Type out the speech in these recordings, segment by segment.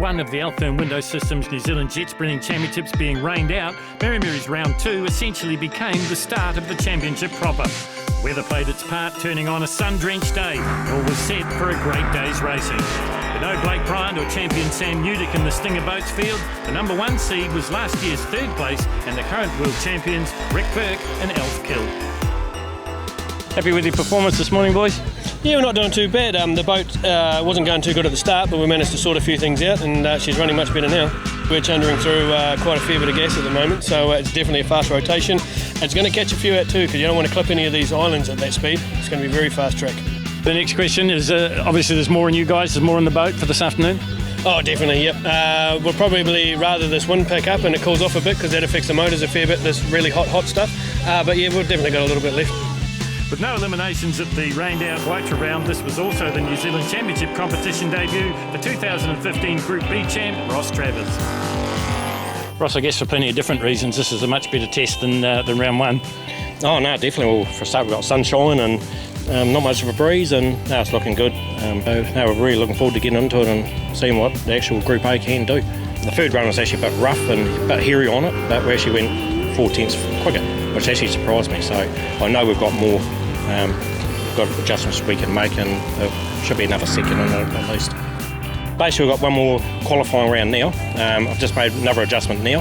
1 of the Altherm Window Systems New Zealand Jet Sprinting Championships being rained out, Mary Mary's round 2 essentially became the start of the championship proper. Weather played its part, turning on a sun-drenched day. All was set for a great day's racing. With no Blake Bryant or champion Sam Newdick in the Stinger Boats field, the number 1 seed was last year's 3rd place and the current world champions Rick Burke and Elf Kill. Happy with your performance this morning, boys? Yeah, we're not doing too bad. The boat wasn't going too good at the start, but we managed to sort a few things out, and she's running much better now. We're chundering through quite a fair bit of gas at the moment, so it's definitely a fast rotation. It's going to catch a few out too, because you don't want to clip any of these islands at that speed. It's going to be very fast track. The next question is, obviously there's more in you guys, there's more in the boat for this afternoon? Oh, definitely, yep. We'll probably rather this wind pick up and it cools off a bit, because that affects the motors a fair bit, this really hot stuff. But yeah, we've definitely got a little bit left. With no eliminations at the rained-out Waitra round, this was also the New Zealand Championship competition debut for 2015 Group B champ Ross Travers. Ross, I guess for plenty of different reasons, this is a much better test than round 1. Oh no, definitely. Well, for a start, we've got sunshine and not much of a breeze, and now it's looking good. Now we're really looking forward to getting into it and seeing what the actual Group A can do. The third run was actually a bit rough and a bit hairy on it, but we actually went 4 tenths quicker, which actually surprised me. So I know we've got more got adjustments we can make, and there should be another second in it at least. Basically, we've got one more qualifying round now. I've just made another adjustment now.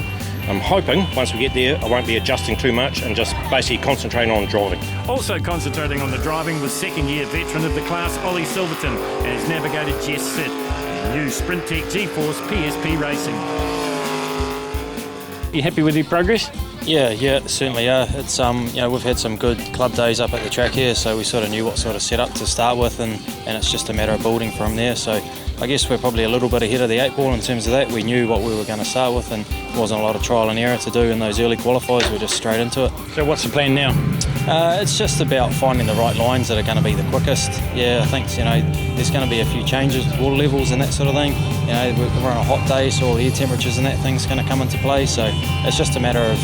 I'm hoping once we get there I won't be adjusting too much and just basically concentrating on driving. Also concentrating on the driving was second-year veteran of the class Ollie Silverton, and has navigated Jess Sit, new Sprint Tech G-Force PSP Racing. You happy with your progress? Yeah, certainly are. It's we've had some good club days up at the track here, so we sort of knew what sort of setup to start with, and it's just a matter of building from there. So I guess we're probably a little bit ahead of the 8 ball in terms of that. We knew what we were going to start with, and there wasn't a lot of trial and error to do in those early qualifiers. We're just straight into it. So what's the plan now? It's just about finding the right lines that are going to be the quickest. Yeah, I think there's going to be a few changes with water levels and that sort of thing. We're on a hot day, so all the air temperatures and that thing's going to come into play. So it's just a matter of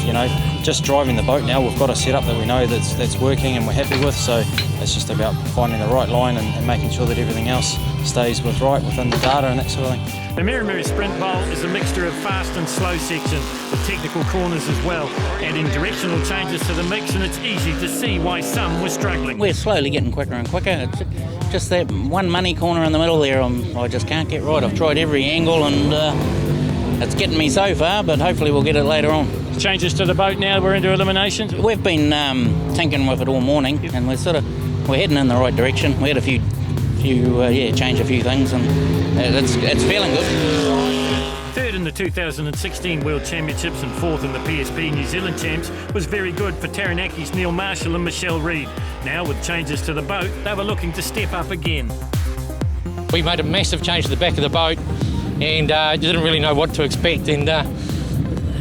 just driving the boat now. We've got a setup that we know that's working and we're happy with. So it's just about finding the right line and making sure that everything else stays within the data and that sort of thing. The Mary Sprint Bowl is a mixture of fast and slow sections with technical corners as well, adding directional changes to the mix, and it's easy to see why some were struggling. We're slowly getting quicker and quicker. It's just that one money corner in the middle there I just can't get right. I've tried every angle and it's getting me so far, but hopefully we'll get it later on. Changes to the boat now, we're into eliminations? We've been tinkering with it all morning, and we're heading in the right direction. We had change a few things, and it's feeling good. Third in the 2016 World Championships and fourth in the PSP New Zealand Champs was very good for Taranaki's Neil Marshall and Michelle Reid. Now with changes to the boat, they were looking to step up again. We made a massive change to the back of the boat and didn't really know what to expect, and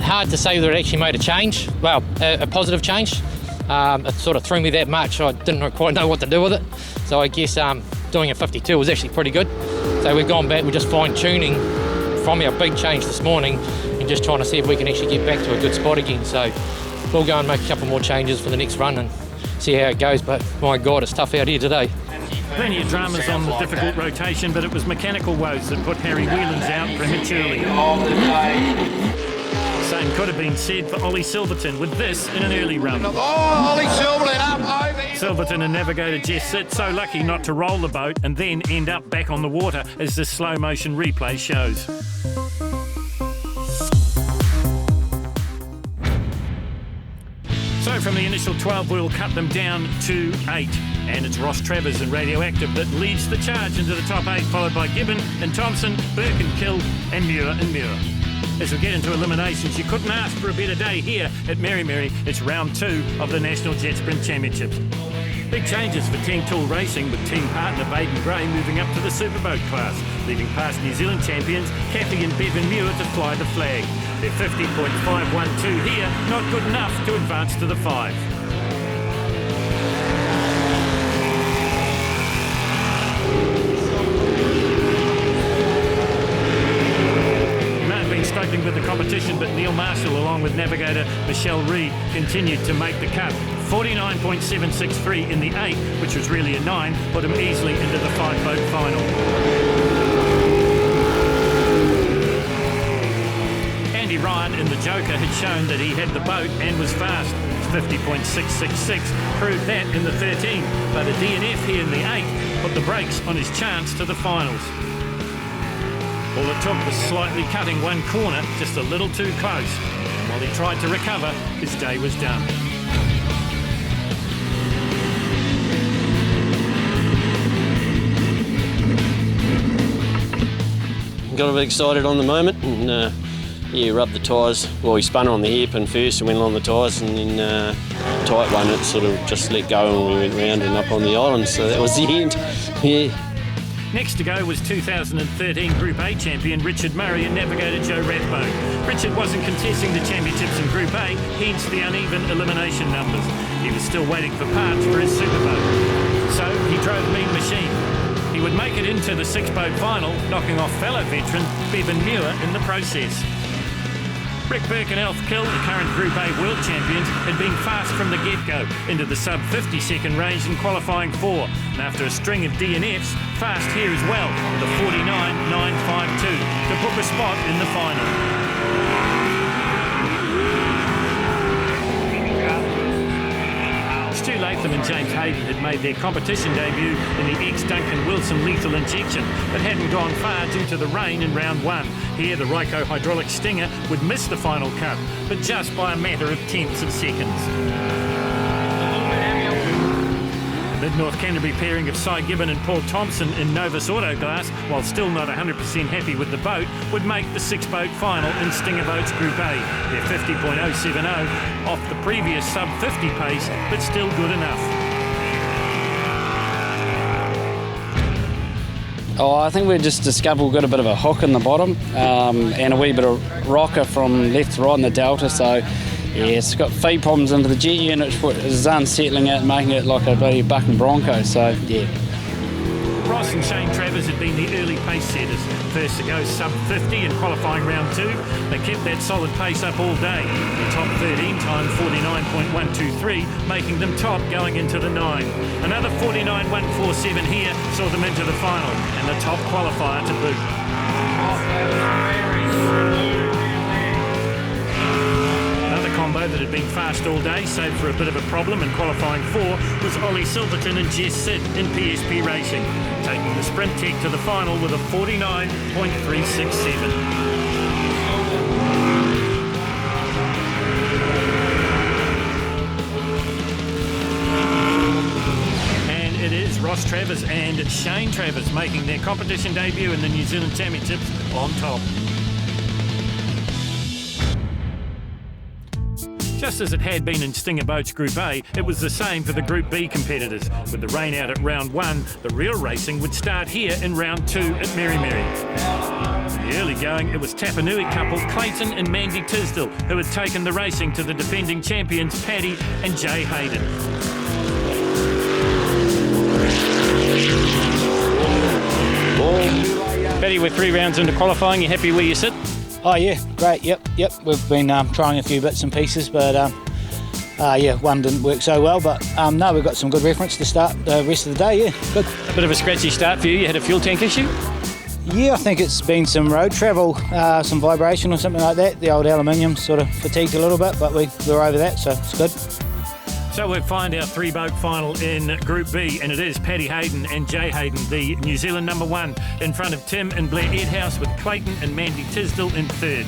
hard to say that it actually made a change, well, a positive change. It sort of threw me that much, I didn't quite know what to do with it. So I guess doing a 52 was actually pretty good. So we've gone back, we're just fine-tuning from our big change this morning and just trying to see if we can actually get back to a good spot again. So we'll go and make a couple more changes for the next run and see how it goes, but my God, it's tough out here today. Plenty of dramas on the difficult rotation, but it was mechanical woes that put Harry Whelans out prematurely. Same could have been said for Ollie Silverton with this in an early run. Oh, Ollie Silverton up over. Silverton and navigator Jess Sit so lucky not to roll the boat and then end up back on the water, as this slow motion replay shows. So from the initial 12 we'll cut them down to 8, and it's Ross Travers and Radioactive that leads the charge into the top 8, followed by Gibbon and Thompson, Burke and Kill, and Muir and Muir. As we get into eliminations, you couldn't ask for a better day here at Mary. It's round 2 of the National Jet Sprint Championships. Big changes for Team Tool Racing, with team partner Baden Gray moving up to the Superboat class, leaving past New Zealand champions Kathy and Bevan Muir to fly the flag. They're 50.512 here, not good enough to advance to the 5. Struggling with the competition, but Neil Marshall, along with navigator Michelle Reid, continued to make the cut. 49.763 in the 8, which was really a 9, put him easily into the 5-boat final. Ryan in the Joker had shown that he had the boat and was fast. 50.666 proved that in the 13, but a DNF here in the 8 put the brakes on his chance to the finals. All it took was slightly cutting one corner just a little too close. And while he tried to recover, his day was done. Got a bit excited on the moment and rubbed the tyres. Well, we spun on the hairpin first and went along the tyres, and then tight one, it sort of just let go and we went round and up on the island, so that was the end. Yeah. Next to go was 2013 Group A champion Richard Murray and navigator Joe Rathbone. Richard wasn't contesting the championships in Group A, hence the uneven elimination numbers. He was still waiting for parts for his superboat. So he drove Mean Machine. He would make it into the 6-boat final, knocking off fellow veteran Bevan Muir in the process. Rick Burke and Alf Kill, the current Group A world champions, had been fast from the get-go into the sub-50-second range in qualifying 4, and after a string of DNFs, fast here as well with a 49.952 to book a spot in the final. Stu Latham and James Hayden had made their competition debut in the ex-Duncan Wilson lethal injection, but hadn't gone far due to the rain in round 1. Here, the Ryco hydraulic Stinger would miss the final cut, but just by a matter of tenths of seconds. The Mid-North Canterbury pairing of Cy Gibbon and Paul Thompson in Novus Autoglass, while still not 100% happy with the boat, would make the 6-boat final in Stinger Boats Group A. Their 50.070 off the previous sub-50 pace, but still good enough. Oh, I think we just discovered we've got a bit of a hook in the bottom and a wee bit of rocker from left to right in the delta, so yeah, it's got feed problems into the jet unit, which is unsettling it, making it like a bloody bucking Bronco, so yeah. Ross and Shane Travers had been the early pace setters. First to go sub-50 in qualifying round 2. They kept that solid pace up all day. The top 13 timed 49.123, making them top going into the 9. Another 49.147 here saw them into the final, and the top qualifier to boot. Combo that had been fast all day, save for a bit of a problem in qualifying 4, was Ollie Silverton and Jess Sid in PSP Racing, taking the Sprint Tech to the final with a 49.367. And it is Ross Travers and Shane Travers making their competition debut in the New Zealand Championships on top. Just as it had been in Stinger Boats Group A, it was the same for the Group B competitors. With the rain out at round 1, the real racing would start here in round 2 at Mary Mary. In the early going, it was Tapanui couple Clayton and Mandy Tisdall who had taken the racing to the defending champions Paddy and Jay Hayden. Paddy, we're 3 rounds into qualifying. You happy where you sit? Oh yeah, great, yep. We've been trying a few bits and pieces, but one didn't work so well, but no, we've got some good reference to start the rest of the day, yeah, good. A bit of a scratchy start for you, you had a fuel tank issue? Yeah, I think it's been some road travel, some vibration or something like that. The old aluminium sort of fatigued a little bit, but we're over that, so it's good. So we'll find our 3-boat final in Group B, and it is Paddy Hayden and Jay Hayden, the New Zealand number 1, in front of Tim and Blair Edhouse, with Clayton and Mandy Tisdall in 3rd.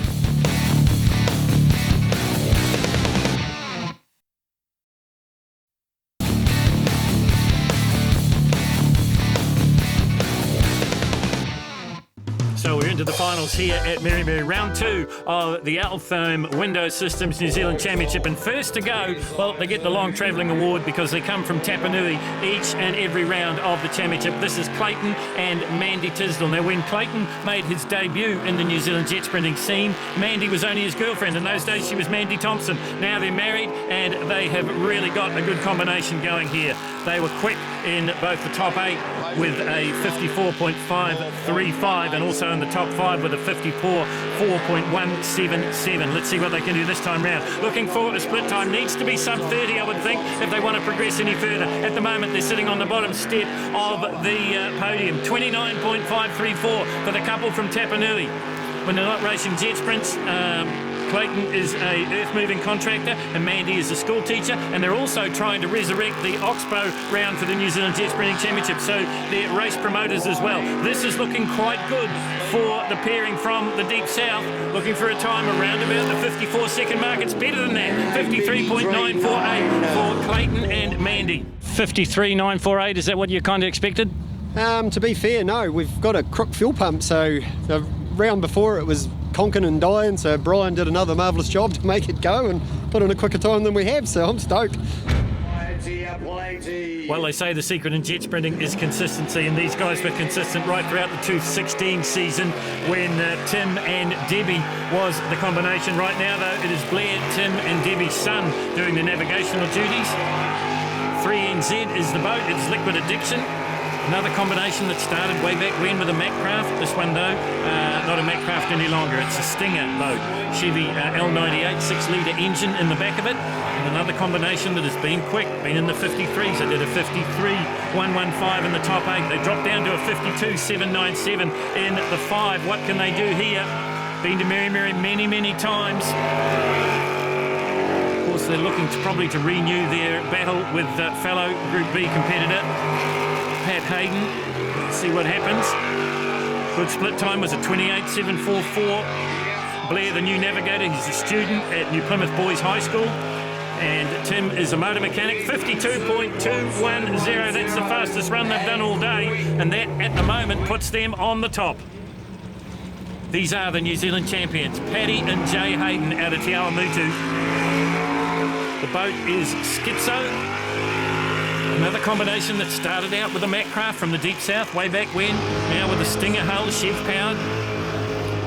So we're into the finals here at Mary Mary, round 2 of the Altherm Window Systems New Zealand Championship. And first to go, well, they get the long travelling award because they come from Tapanui each and every round of the championship. This is Clayton and Mandy Tisdall. Now, when Clayton made his debut in the New Zealand jet sprinting scene, Mandy was only his girlfriend. In those days, she was Mandy Thompson. Now they're married, and they have really got a good combination going here. They were quick in both the top 8 with a 54.535 and also in the top 5 with a 54.4.177. Let's see what they can do this time round. Looking for a split time. Needs to be sub 30, I would think, if they want to progress any further. At the moment, they're sitting on the bottom step of the podium. 29.534 for the couple from Tapanui. When they're not racing JETSPRINTS, Clayton is a earth-moving contractor and Mandy is a school teacher, and they're also trying to resurrect the Oxbow round for the New Zealand Jet Sprinting Championship, so they're race promoters as well. This is looking quite good for the pairing from the Deep South, looking for a time around about the 54-second mark. It's better than that, 53.948 for Clayton and Mandy. 53.948, is that what you kind of expected? To be fair, no. We've got a crook fuel pump, so the round before it was conking and dying, so Brian did another marvellous job to make it go and put in a quicker time than we have, so I'm stoked. Well, they say the secret in jet sprinting is consistency, and these guys were consistent right throughout the 2016 season when Tim and Debbie was the combination. Right now, though, it is Blair, Tim and Debbie's son doing the navigational duties. 3NZ is the boat, it's Liquid Addiction. Another combination that started way back when with a Macraft. This one, though, not a Macraft any longer. It's a Stinger boat. Chevy L98 6-litre engine in the back of it. And another combination that has been quick, been in the 53s. They did a 53.115 in the top 8. They dropped down to a 52.797 in the 5. What can they do here? Been to Mary many, many times. Of course, they're looking probably to renew their battle with fellow Group B competitor Pat Hayden. Let's see what happens. Good split time was a 28.744. Blair, the new navigator, he's a student at New Plymouth Boys High School. And Tim is a motor mechanic, 52.210. That's the fastest run they've done all day. And that, at the moment, puts them on the top. These are the New Zealand champions, Paddy and Jay Hayden out of Te Awamutu. The boat is Schizo. Another combination that started out with a Macraft from the Deep South way back when, now with a Stinger hull, Chev powered.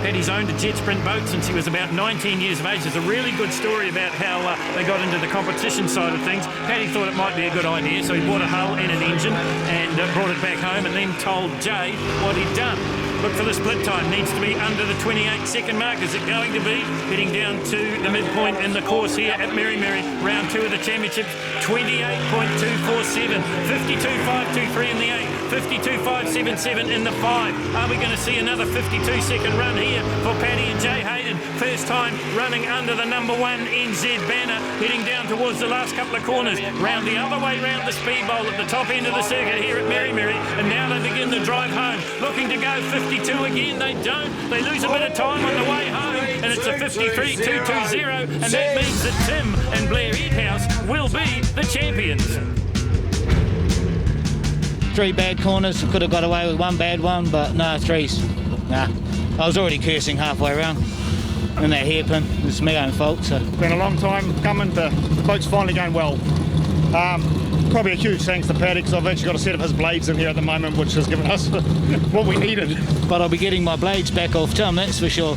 Paddy's owned a jet sprint boat since he was about 19 years of age. There's a really good story about how they got into the competition side of things. Paddy thought it might be a good idea, so he bought a hull and an engine and brought it back home and then told Jay what he'd done. Look for the split time, needs to be under the 28-second mark. Is it going to be? Heading down to the midpoint in the course here at Mary, round 2 of the championships, 28.247, 52.523 in the 8, 52.577 in the 5. Are we going to see another 52-second run here for Paddy and Jay Hayden? First time running under the number 1 NZ banner, heading down towards the last couple of corners, round the other way round the speed bowl at the top end of the circuit here at Mary, and now they begin the drive home, looking to go 52 again. They don't. They lose a bit of time on the way home, and it's a 53.220, and that means that Tim and Blair Edhouse will be the champions. 3 bad corners, could have got away with 1 bad one, but no, 3s. Nah, I was already cursing halfway around. And that hairpin, it's my own fault. So been a long time coming, but the boat's finally going well. Probably a huge thanks to Paddy, because I've actually got a set of his blades in here at the moment, which has given us what we needed. But I'll be getting my blades back off Tim, that's for sure.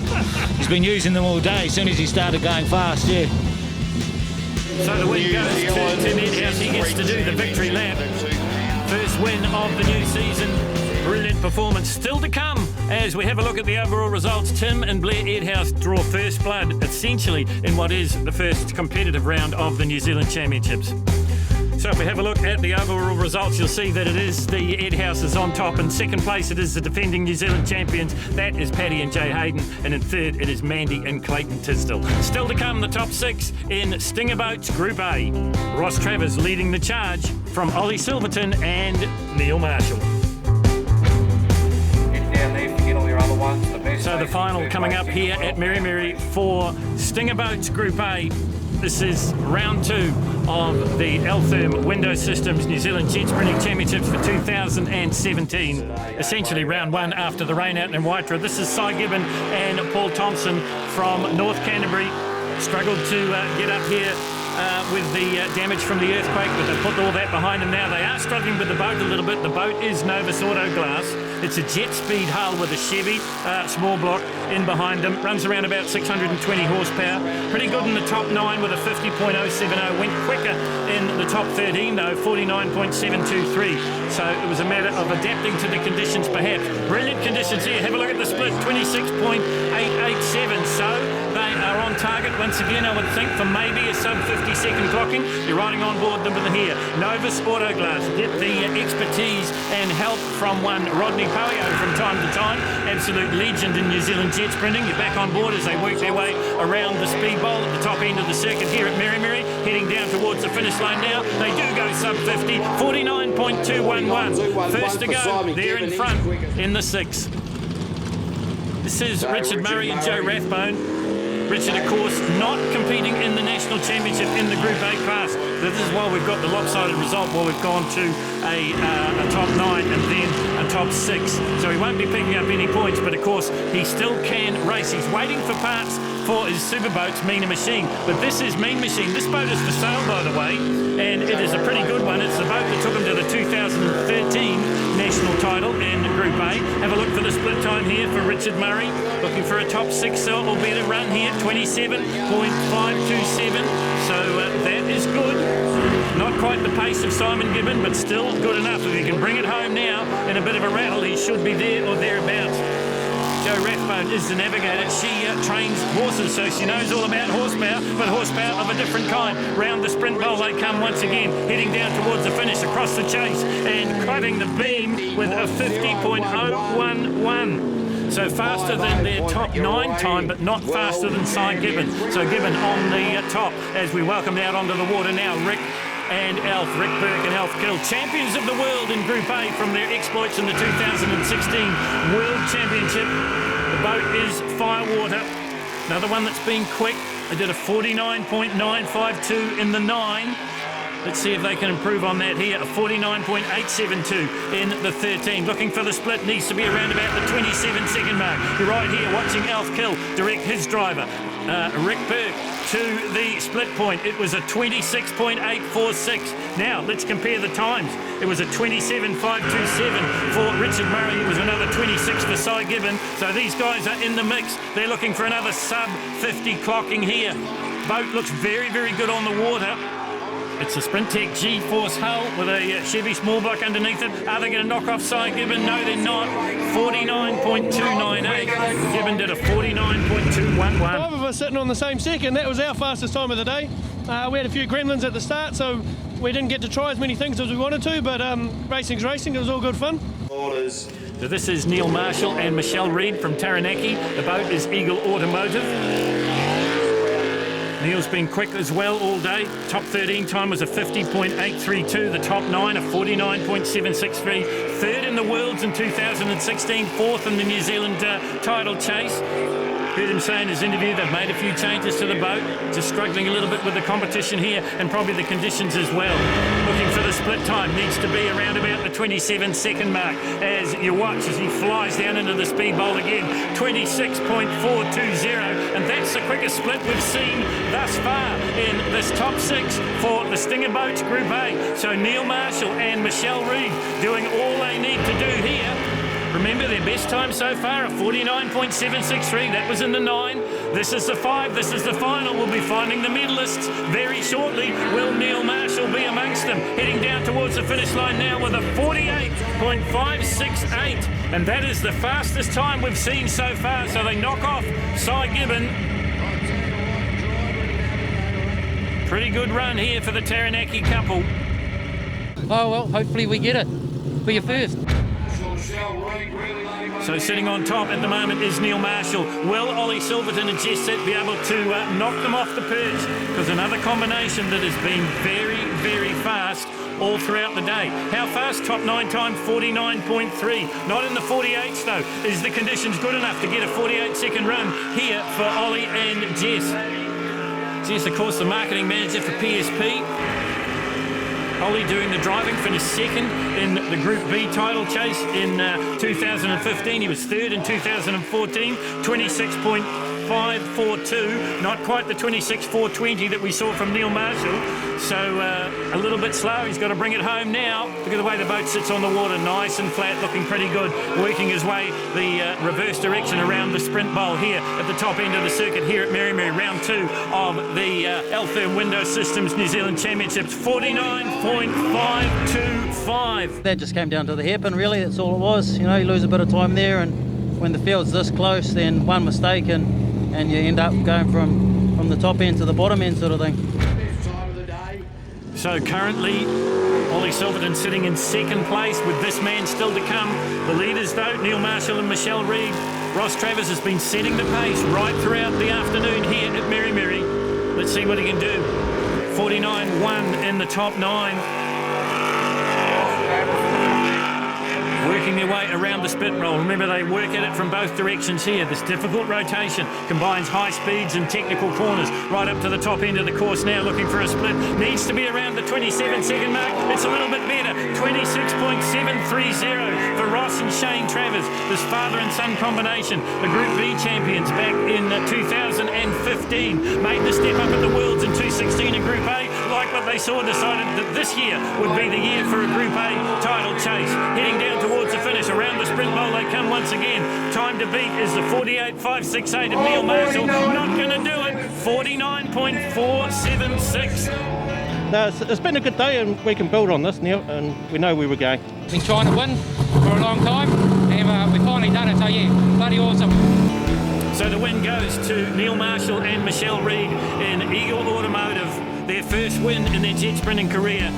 He's been using them all day as soon as he started going fast, yeah. So the win goes to Tim Edhouse. He gets to do the victory lap. First win of the new season. Brilliant performance still to come as we have a look at the overall results. Tim and Blair Edhouse draw first blood, essentially, in what is the first competitive round of the New Zealand Championships. So if we have a look at the overall results, you'll see that it is the Edhouses on top. In second place, it is the defending New Zealand champions. That is Paddy and Jay Hayden. And in third, it is Mandy and Clayton Tisdale. Still to come, the top 6 in Stinger Boats Group A. Ross Travers leading the charge from Ollie Silverton and Neil Marshall. So the final coming up here at Mary for Stinger Boats Group A. This is round 2 of the Altherm Window Systems New Zealand Jet Sprinting Championships for 2017. Essentially round 1 after the rain out in Waitara. This is Cy Gibbon and Paul Thompson from North Canterbury. Struggled to get up here with the damage from the earthquake, but they put all that behind them now. They are struggling with the boat a little bit. The boat is Novus Auto Glass. It's a jet speed hull with a Chevy small block in behind them. Runs around about 620 horsepower. Pretty good in the top 9 with a 50.070. Went quicker in the top 13 though, 49.723. So it was a matter of adapting to the conditions perhaps. Brilliant conditions here. Have a look at the split, 26.887. So they are on target once again, I would think, for maybe a sub 50 second clocking. You're riding on board them with here. Novus Autoglass, get the expertise and help from one Rodney Poio from time to time. Absolute legend in New Zealand jet sprinting. You're back on board as they work their way around the speed bowl at the top end of the circuit here at Merrimeri, heading down towards the finish line now. They do go sub 50, 49.211. First to go, they're in front in the 6. This is Richard Murray and Joe Rathbone. Richard, of course, not competing in the National Championship in the Group A class. This is why we've got the lopsided result, while we've gone to a top 9 and then a top 6. So he won't be picking up any points, but of course, he still can race. He's waiting for parts for his super boat's Mean Machine. But this is Mean Machine. This boat is for sale, by the way, and it is a pretty good one. It's the boat that took him to the 2013 national title in Group A. Have a look for the split time here for Richard Murray. Looking for a top 6, albeit a run here, 27.527. So that is good. Not quite the pace of Simon Gibbon, but still good enough. If he can bring it home now in a bit of a rattle, he should be there or thereabouts. Jo Rathbone is the navigator. She trains horses, so she knows all about horsepower, but horsepower of a different kind. Round the sprint bowl they come once again, heading down towards the finish, across the chase, and cutting the beam with a 50.011. So faster than their top 9 time, but not faster than Cy Gibbon. So Gibbon on the top as we welcome out onto the water now. Rick and Alf, Rick Burke and Alf Kill, champions of the world in Group A from their exploits in the 2016 World Championship. The boat is Firewater, another one that's been quick. They did a 49.952 in the 9. Let's see if they can improve on that here. A 49.872 in the 13. Looking for the split, needs to be around about the 27-second mark. You're right here watching Alf Kill direct his driver, Rick Burke, to the split point. It was a 26.846. Now, let's compare the times. It was a 27.527 for Richard Murray. It was another 26 for Cy Gibbon. So these guys are in the mix. They're looking for another sub 50 clocking here. Boat looks very, very good on the water. It's a Sprint-Tech G-Force hull with a Chevy small block underneath it. Are they going to knock off Cy Gibbon? No, they're not. 49.298. Gibbon did a 49.211. 5 of us sitting on the same second. That was our fastest time of the day. We had a few gremlins at the start, so we didn't get to try as many things as we wanted to, but racing's racing. It was all good fun. So this is Neil Marshall and Michelle Reid from Taranaki. The boat is Eagle Automotive. Neil's been quick as well all day. Top 13 time was a 50.832. The top 9 a 49.763. Third in the Worlds in 2016. Fourth in the New Zealand title chase. Heard him say in his interview they've made a few changes to the boat. Just struggling a little bit with the competition here and probably the conditions as well. Looking for the split time. Needs to be around about the 27-second mark as you watch as he flies down into the speed bowl again. 26.420, and that's the quickest split we've seen thus far in this top 6 for the Stinger Boats Group A. So Neil Marshall and Michelle Reid doing all they need to do here. Remember their best time so far, a 49.763. That was in the 9. This is the 5. This is the final. We'll be finding the medalists very shortly. Will Neil Marshall be amongst them? Heading down towards the finish line now with a 48.568. And that is the fastest time we've seen so far. So they knock off Cy Gibbon. Pretty good run here for the Taranaki couple. Oh, well, hopefully we get it. Be your first. So sitting on top at the moment is Neil Marshall. Will Ollie Silverton and Jess Set be able to knock them off the perch? Because another combination that has been very, very fast all throughout the day. How fast? Top 9 time, 49.3. Not in the 48s though. Is the conditions good enough to get a 48-second run here for Ollie and Jess? Jess, of course, the marketing manager for PSP. Ollie doing the driving, finished second in the Group B title chase in 2015. He was third in 2014, 26.542. Not quite the 26.420 that we saw from Neil Marshall. So a little bit slow. He's got to bring it home now. Look at the way the boat sits on the water, nice and flat, looking pretty good. Working his way the reverse direction around the sprint bowl here at the top end of the circuit here at Merrimeri, round 2 of the Altherm Window Systems New Zealand Championships. 49.525. That just came down to the hairpin, really. That's all it was. You know, you lose a bit of time there, and when the field's this close, then one mistake and and you end up going from the top end to the bottom end sort of thing. So currently, Ollie Silverton sitting in second place with this man still to come. The leaders though, Neil Marshall and Michelle Reid. Ross Travers has been setting the pace right throughout the afternoon here at Merry Merry. Let's see what he can do. 49.1 in the top 9. Working their way around the spit roll. Remember, they work at it from both directions here. This difficult rotation combines high speeds and technical corners right up to the top end of the course now, looking for a split. Needs to be around the 27-second mark. It's a little bit better. 26.730 for Ross and Shane Travers. This father and son combination, the Group B champions back in 2015, made the step up at the Worlds in 2016 in Group A. Like what they saw, decided that this year would be the year for a Group A title chase. Heading down towards the finish, around the sprint bowl they come once again. Time to beat is the 48.568 of Neil Marshall. Not going to do it. 49.476. No, it's been a good day and we can build on this, Neil, and we know where we're going. Been trying to win for a long time, and we've finally done it, so yeah, bloody awesome. So the win goes to Neil Marshall and Michelle Reid in Eagle Automotive, their first win in their jet sprinting career.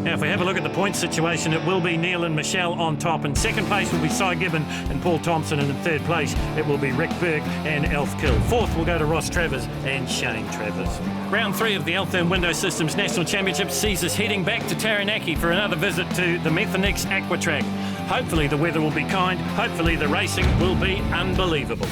Now, if we have a look at the point situation, it will be Neil and Michelle on top. In second place will be Cy Gibbon and Paul Thompson. And in third place, it will be Rick Burke and Alf Kill. Fourth will go to Ross Travers and Shane Travers. Round 3 of the Altherm Window Systems National Championship sees us heading back to Taranaki for another visit to the Methanix Aqua Track. Hopefully the weather will be kind. Hopefully the racing will be unbelievable.